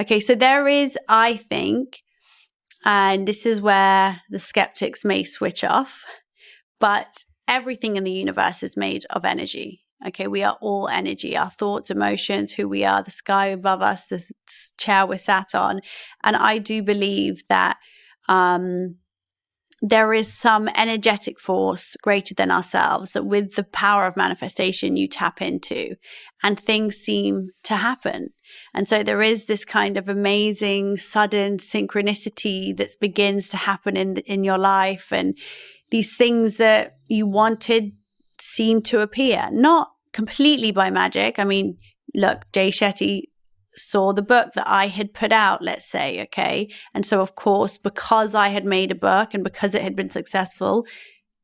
Okay, so there is, I think, and this is where the skeptics may switch off, but everything in the universe is made of energy. Okay, we are all energy, our thoughts, emotions, who we are, the sky above us, the chair we're sat on. And I do believe that there is some energetic force greater than ourselves that with the power of manifestation you tap into and things seem to happen. And so there is this kind of amazing sudden synchronicity that begins to happen in your life, and these things that you wanted seem to appear, not completely by magic. I mean, look, Jay Shetty saw the book that I had put out, let's say, okay? And so, of course, because I had made a book and because it had been successful,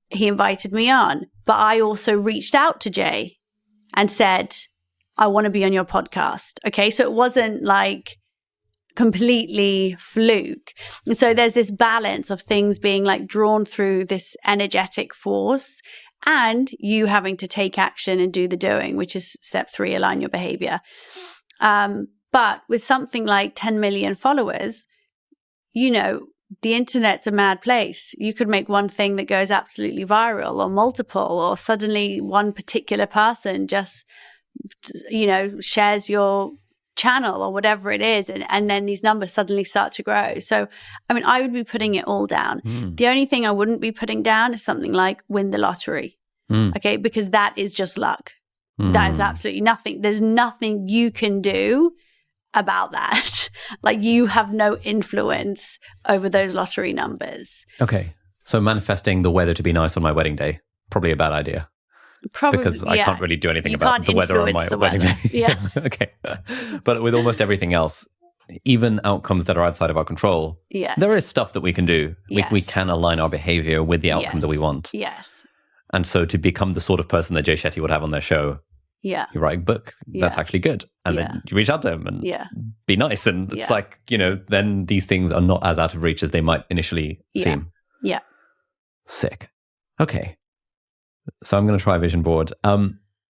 he invited me on. But I also reached out to Jay and said, I want to be on your podcast, okay? So it wasn't like completely fluke. And so there's this balance of things being like drawn through this energetic force and you having to take action and do the doing, which is step 3, align your behavior. But with something like 10 million followers, you know, the internet's a mad place. You could make one thing that goes absolutely viral or multiple, or suddenly one particular person just, you know, shares your channel or whatever it is. And then these numbers suddenly start to grow. So, I mean, I would be putting it all down. The only thing I wouldn't be putting down is something like win the lottery. Okay, because that is just luck. That is absolutely nothing. There's nothing you can do about that. Like, you have no influence over those lottery numbers. Okay. So manifesting the weather to be nice on my wedding day, probably a bad idea. Probably, because I can't really do anything you about the weather on my wedding day. Yeah. Okay. But with almost everything else, even outcomes that are outside of our control, there is stuff that we can do. We can align our behavior with the outcome that we want. Yes. And so to become the sort of person that Jay Shetty would have on their show, you write a book, that's actually good. And then you reach out to him and be nice. And it's like, you know, then these things are not as out of reach as they might initially seem. Yeah. Sick. Okay. So I'm going to try a vision board.